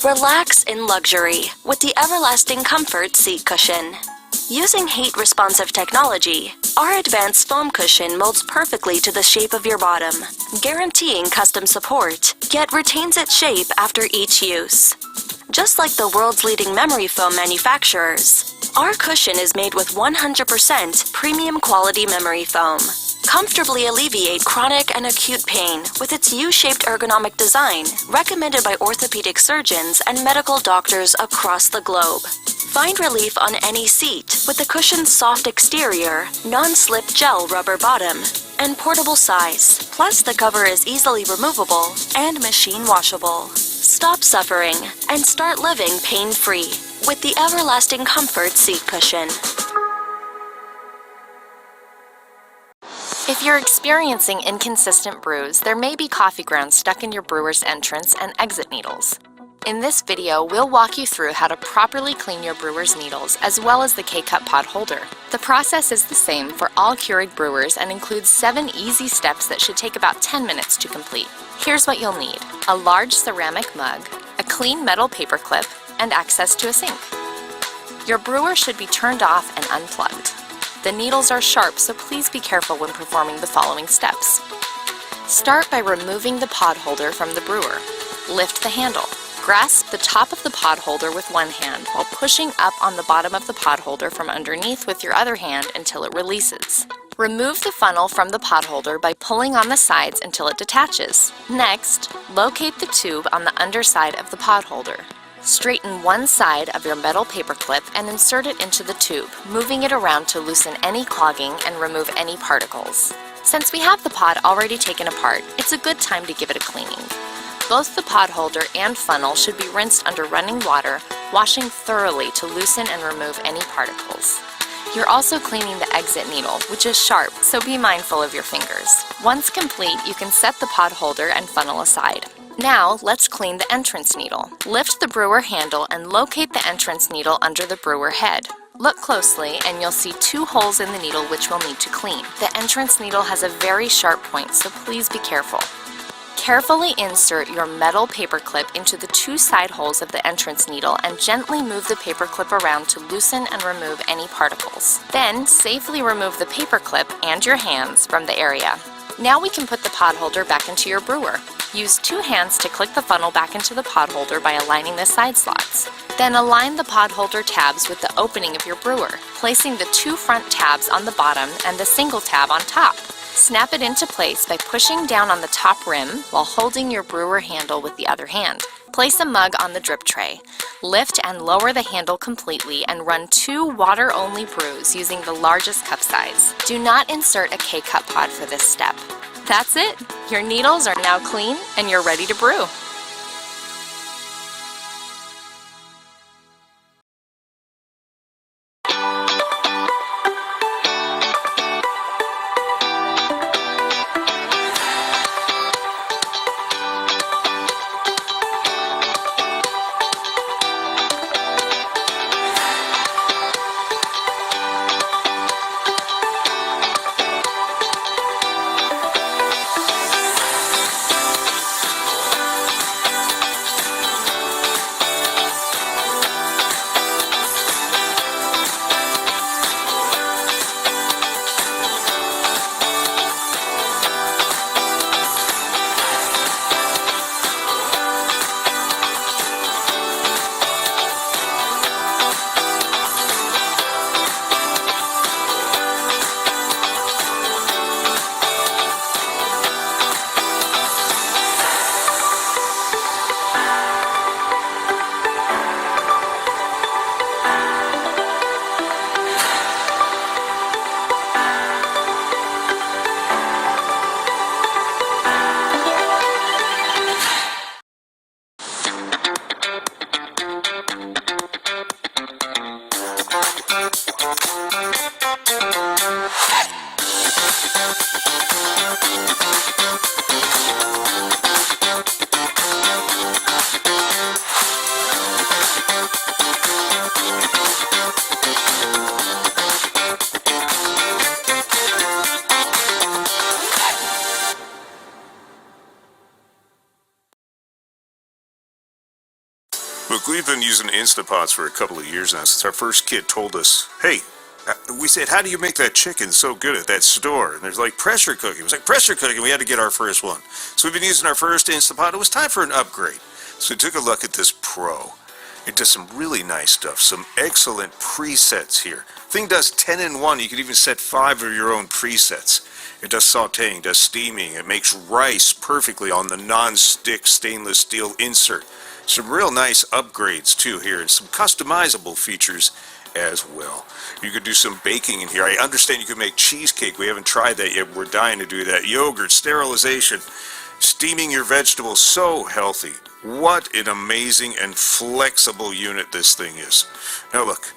Relax in luxury with the Everlasting Comfort seat cushion. Using heat-responsive technology, our advanced foam cushion molds perfectly to the shape of your bottom, guaranteeing custom support, yet retains its shape after each use. Just like the world's leading memory foam manufacturers, our cushion is made with 100% premium quality memory foam. Comfortably alleviate chronic and acute pain with its U-shaped ergonomic design, recommended by orthopedic surgeons and medical doctors across the globe. Find relief on any seat with the cushion's soft exterior, non-slip gel rubber bottom, and portable size. Plus, the cover is easily removable and machine washable. Stop suffering and start living pain-free with the Everlasting Comfort seat cushion. If you're experiencing inconsistent brews, there may be coffee grounds stuck in your brewer's entrance and exit needles. In this video, we'll walk you through how to properly clean your brewer's needles as well as the K-Cup pod holder. The process is the same for all Keurig brewers and includes 7 easy steps that should take about 10 minutes to complete. Here's what you'll need: a large ceramic mug, a clean metal paper clip, and access to a sink. Your brewer should be turned off and unplugged. The needles are sharp, so please be careful when performing the following steps. Start by removing the pod holder from the brewer. Lift the handle. Grasp the top of the pod holder with one hand while pushing up on the bottom of the pod holder from underneath with your other hand until it releases. Remove the funnel from the pod holder by pulling on the sides until it detaches. Next, locate the tube on the underside of the pod holder. Straighten one side of your metal paper clip and insert it into the tube, moving it around to loosen any clogging and remove any particles. Since we have the pod already taken apart, it's a good time to give it a cleaning. Both the pod holder and funnel should be rinsed under running water, washing thoroughly to loosen and remove any particles. You're also cleaning the exit needle, which is sharp, so be mindful of your fingers. Once complete, you can set the pod holder and funnel aside. Now, let's clean the entrance needle. Lift the brewer handle and locate the entrance needle under the brewer head. Look closely and you'll see 2 holes in the needle which we'll need to clean. The entrance needle has a very sharp point, so please be careful. Carefully insert your metal paper clip into the 2 side holes of the entrance needle and gently move the paper clip around to loosen and remove any particles. Then, safely remove the paper clip and your hands from the area. Now we can put the pod holder back into your brewer. Use 2 hands to click the funnel back into the pod holder by aligning the side slots. Then align the pod holder tabs with the opening of your brewer, placing the 2 front tabs on the bottom and the single tab on top. Snap it into place by pushing down on the top rim while holding your brewer handle with the other hand. Place a mug on the drip tray. Lift and lower the handle completely and run 2 water-only brews using the largest cup size. Do not insert a K-Cup pod for this step. That's it! Your needles are now clean and you're ready to brew. Look, we've been using Instapots for a couple of years now since our first kid told us, hey, we said, how do you make that chicken so good at that store? And there's like pressure cooking. It was like pressure cooking. We had to get our first one. So we've been using our first Instapot. It was time for an upgrade. So we took a look at this Pro. It does some really nice stuff. Some excellent presets here. Thing does 10 in 1. You can even set 5 of your own presets. It does sauteing, does steaming. It makes rice perfectly on the non-stick stainless steel insert. Some real nice upgrades too here, and some customizable features as well. You could do some baking in here. I understand you could make cheesecake. We haven't tried that yet. We're dying to do that. Yogurt, sterilization, steaming your vegetables. So healthy. What an amazing and flexible unit this thing is. Now look,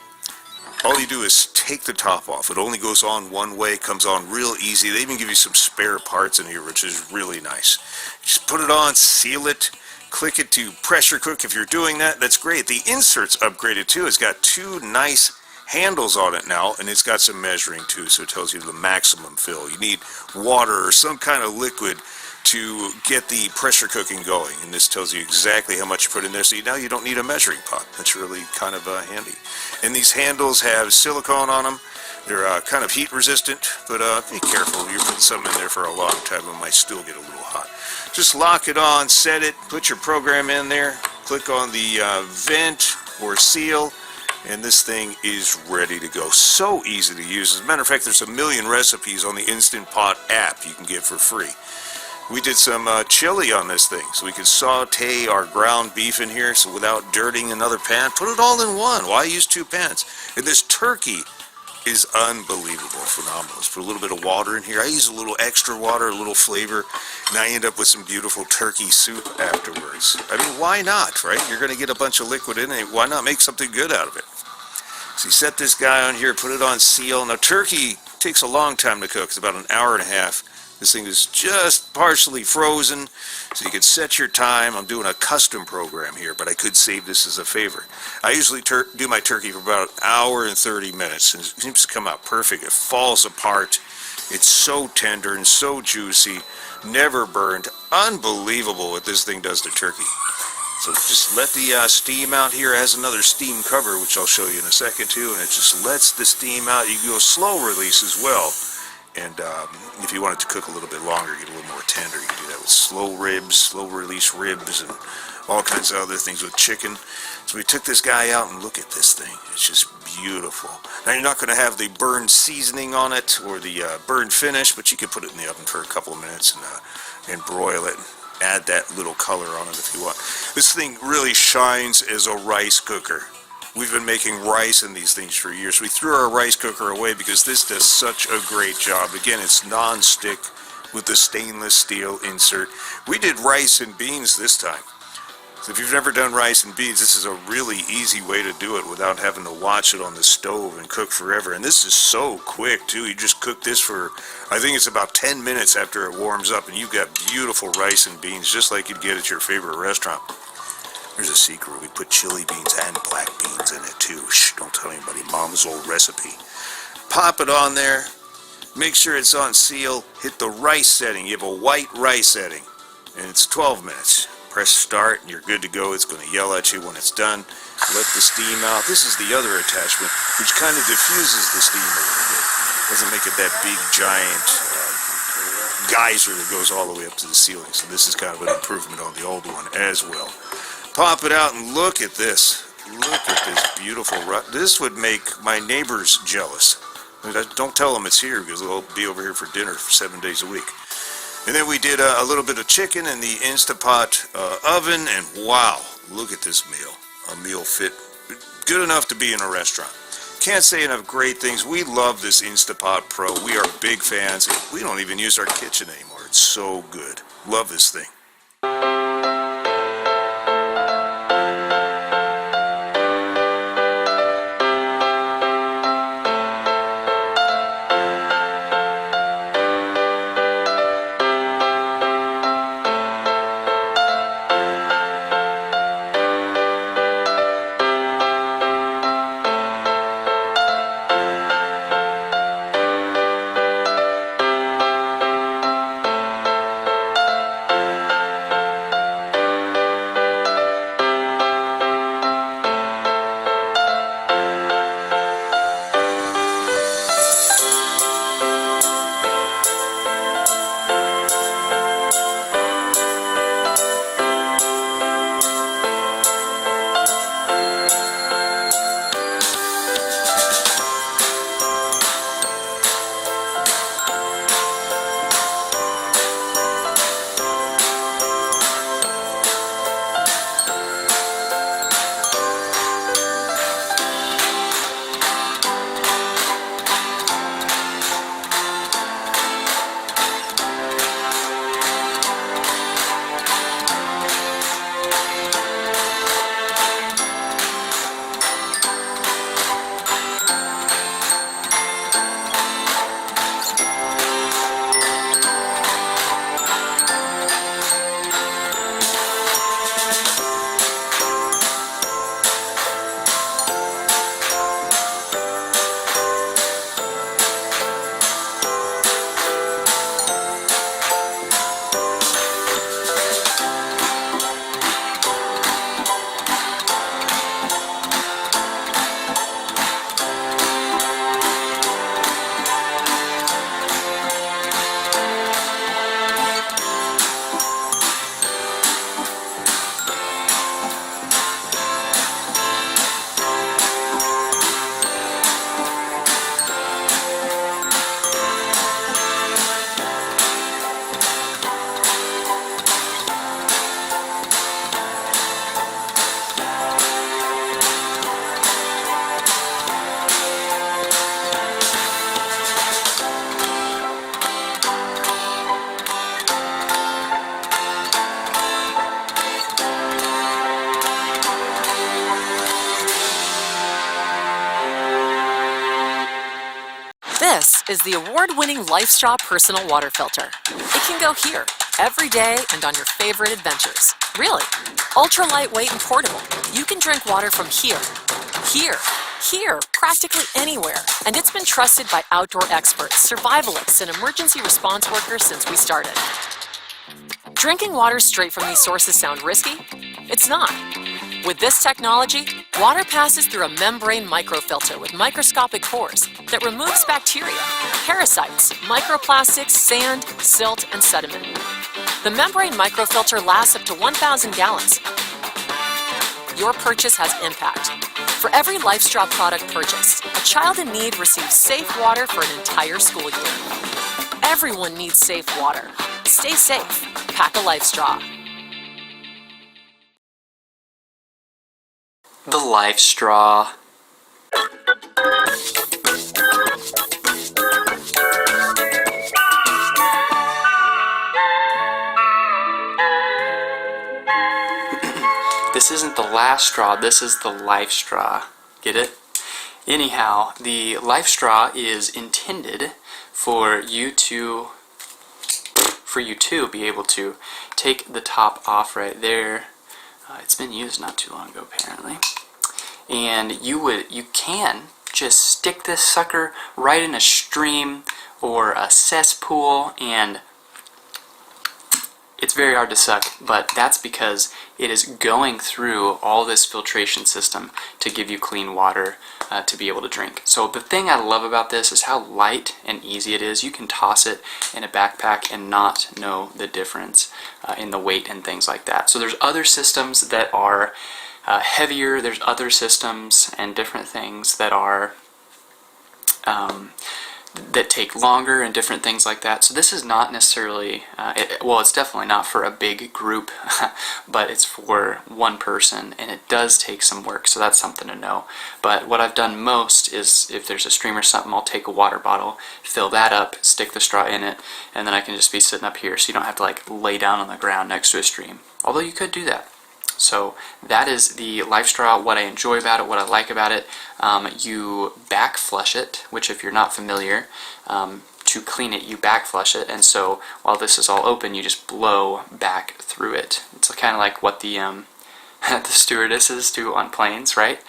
all you do is take the top off. It only goes on one way, comes on real easy. They even give you some spare parts in here, which is really nice. Just put it on, seal it, click it to pressure cook. If you're doing that, that's great. The insert's upgraded too. It's got 2 nice handles on it now, and it's got some measuring too, so it tells you the maximum fill. You need water or some kind of liquid to get the pressure cooking going, and this tells you exactly how much you put in there, so now you don't need a measuring pot. That's really kind of handy. And these handles have silicone on them. They're kind of heat resistant, but be careful. You're putting something in there for a long time, it might still get a little hot. Just lock it on, set it, put your program in there, click on the vent or seal, and this thing is ready to go. So easy to use. As a matter of fact, there's a million recipes on the Instant Pot app you can get for free. We did some chili on this thing, so we could saute our ground beef in here, so without dirtying another pan, put it all in one. Why use 2 pans? And this turkey is unbelievable, phenomenal. Let's put a little bit of water in here. I use a little extra water, a little flavor, and I end up with some beautiful turkey soup afterwards. I mean, why not, right? You're going to get a bunch of liquid in it. Why not make something good out of it? So you set this guy on here, put it on seal. Now, turkey takes a long time to cook. It's about an hour and a half. This thing is just partially frozen, so you can set your time. I'm doing a custom program here, but I could save this as a favor. I usually do my turkey for about an hour and 30 minutes, and it seems to come out perfect. It falls apart. It's so tender and so juicy, never burned. Unbelievable what this thing does to turkey. So just let the steam out here. It has another steam cover, which I'll show you in a second too, and it just lets the steam out. You can go slow release as well. And if you want it to cook a little bit longer, get a little more tender, you can do that with slow ribs, slow release ribs, and all kinds of other things with chicken. So we took this guy out, and look at this thing. It's just beautiful. Now, you're not going to have the burned seasoning on it or the burned finish, but you can put it in the oven for a couple of minutes and broil it. Add that little color on it if you want. This thing really shines as a rice cooker. We've been making rice in these things for years. We threw our rice cooker away because this does such a great job. Again, it's non-stick with the stainless steel insert. We did rice and beans this time. So if you've never done rice and beans, this is a really easy way to do it without having to watch it on the stove and cook forever. And this is so quick too. You just cook this for, I think it's about 10 minutes after it warms up, and you've got beautiful rice and beans just like you'd get at your favorite restaurant. There's a secret. We put chili beans and black beans in it too. Shh, don't tell anybody. Mom's old recipe. Pop it on there. Make sure it's on seal. Hit the rice setting. You have a white rice setting. And it's 12 minutes. Press start and you're good to go. It's going to yell at you when it's done. Let the steam out. This is the other attachment, which kind of diffuses the steam a little bit. Doesn't make it that big, giant geyser that goes all the way up to the ceiling. So this is kind of an improvement on the old one as well. Pop it out and look at this. Look at this beautiful. This would make my neighbors jealous. Don't tell them it's here because they'll be over here for dinner for 7 days a week. And then we did a little bit of chicken in the Instapot oven, and wow, look at this meal. A meal fit, good enough to be in a restaurant. Can't say enough great things. We love this Instapot Pro. We are big fans. We don't even use our kitchen anymore. It's so good. Love this thing. is the award-winning LifeStraw Personal Water Filter. It can go here, every day and on your favorite adventures. Really. Ultra lightweight and portable. You can drink water from here, practically anywhere. And it's been trusted by outdoor experts, survivalists, and emergency response workers since we started. Drinking water straight from these sources sound risky? It's not. With this technology, water passes through a membrane microfilter with microscopic pores that removes bacteria, parasites, microplastics, sand, silt, and sediment. The membrane microfilter lasts up to 1,000 gallons. Your purchase has impact. For every LifeStraw product purchased, a child in need receives safe water for an entire school year. Everyone needs safe water. Stay safe. Pack a LifeStraw. The LifeStraw. This isn't the last straw, this is the LifeStraw. Get it? Anyhow, the LifeStraw is intended for you to be able to take the top off right there. It's been used not too long ago, apparently. And you can just stick this sucker right in a stream or a cesspool, and it's very hard to suck, but that's because it is going through all this filtration system to give you clean water to be able to drink. So the thing I love about this is how light and easy it is. You can toss it in a backpack and not know the difference in the weight and things like that. So there's other systems that are heavier, there's other systems and different things that are that take longer and different things like that. So this is not necessarily, it's definitely not for a big group, but it's for one person, and it does take some work, so that's something to know. But what I've done most is, if there's a stream or something, I'll take a water bottle, fill that up, stick the straw in it, and then I can just be sitting up here, so you don't have to like lay down on the ground next to a stream. Although you could do that. So that is the LifeStraw, what I enjoy about it, what I like about it. You back flush it, which if you're not familiar, to clean it, you back flush it, and so while this is all open, you just blow back through it. It's kind of like what the the stewardesses do on planes, right?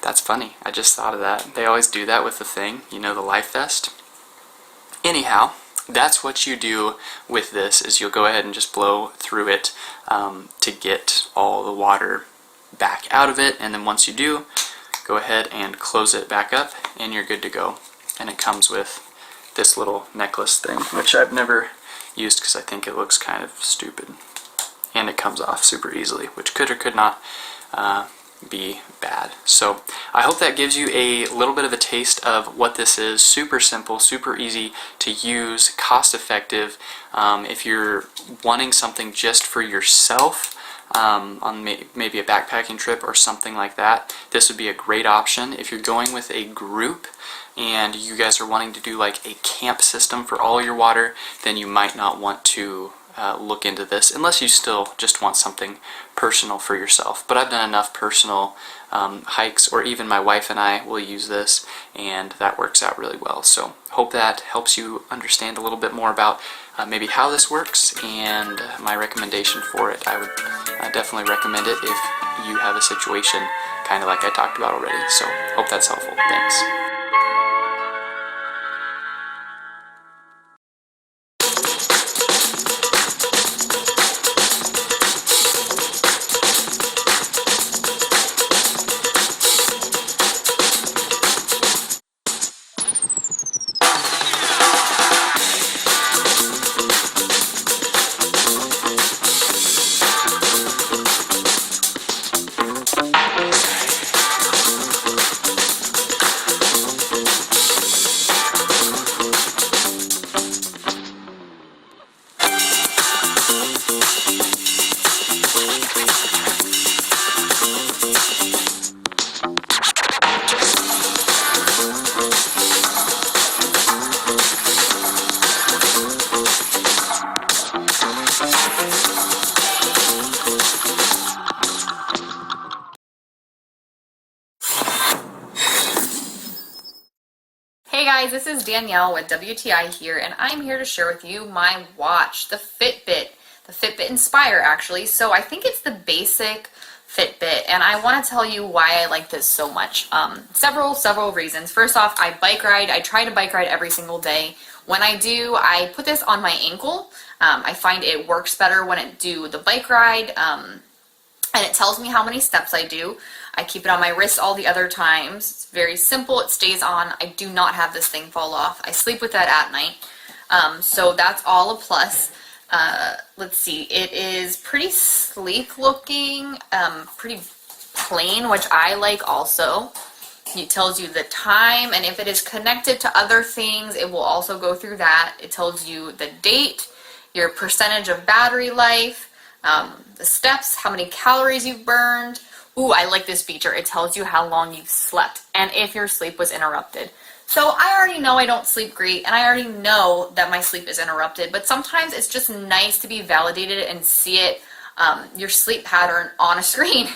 That's funny, I just thought of that. They always do that with the thing, you know, the life vest. Anyhow, that's what you do with this, is you'll go ahead and just blow through it to get all the water back out of it, and then once you do, go ahead and close it back up and you're good to go. And it comes with this little necklace thing, which I've never used because I think it looks kind of stupid, and it comes off super easily, which could or could not be bad. So I hope that gives you a little bit of a taste of what this is. Super simple, super easy to use, cost effective. If you're wanting something just for yourself on maybe a backpacking trip or something like that, this would be a great option. If you're going with a group and you guys are wanting to do like a camp system for all your water, then you might not want to look into this, unless you still just want something personal for yourself. But I've done enough personal hikes, or even my wife and I will use this, and that works out really well. So hope that helps you understand a little bit more about maybe how this works and my recommendation for it. I would definitely recommend it if you have a situation kind of like I talked about already. So hope that's helpful. Thanks. guys, this is Danielle with WTI here, and I'm here to share with you my watch, the Fitbit Inspire actually. So I think it's the basic Fitbit, and I want to tell you why I like this so much. Several reasons. First off, I bike ride. I try to bike ride every single day. When I do, I put this on my ankle. I find it works better when I do the bike ride, and it tells me how many steps I do. I keep it on my wrist all the other times. It's very simple. It stays on. I do not have this thing fall off. I sleep with that at night. So that's all a plus. Let's see. It is pretty sleek looking, pretty plain, which I like also. It tells you the time, and if it is connected to other things, it will also go through that. It tells you the date, your percentage of battery life, the steps, how many calories you've burned. Ooh, I like this feature. It tells you how long you've slept and if your sleep was interrupted. So I already know I don't sleep great, and I already know that my sleep is interrupted, but sometimes it's just nice to be validated and see it, your sleep pattern on a screen.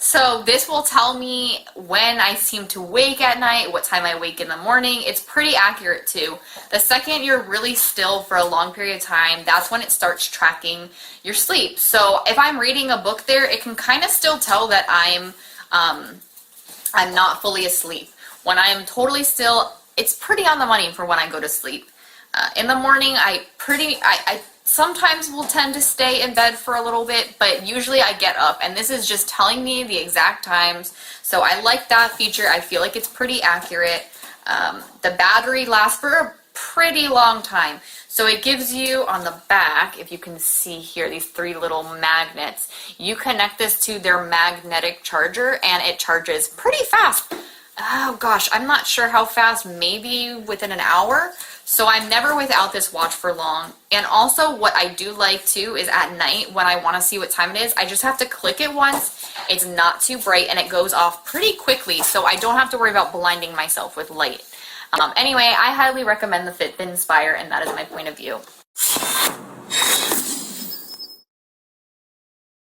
So this will tell me when I seem to wake at night, what time I wake in the morning. It's pretty accurate too. The second you're really still for a long period of time, that's when it starts tracking your sleep. So if I'm reading a book there, it can kind of still tell that I'm not fully asleep. When I am totally still, it's pretty on the money for when I go to sleep. In the morning, I sometimes will tend to stay in bed for a little bit, but usually I get up, and this is just telling me the exact times. So I like that feature. I feel like it's pretty accurate. The battery lasts for a pretty long time. So it gives you on the back, if you can see here, these 3 little magnets. You connect this to their magnetic charger, and it charges pretty fast. Oh gosh, I'm not sure how fast, maybe within an hour. So I'm never without this watch for long. And also what I do like too is at night when I want to see what time it is, I just have to click it once. It's not too bright and it goes off pretty quickly, so I don't have to worry about blinding myself with light. Anyway, I highly recommend the Fitbit Inspire, and that is my point of view.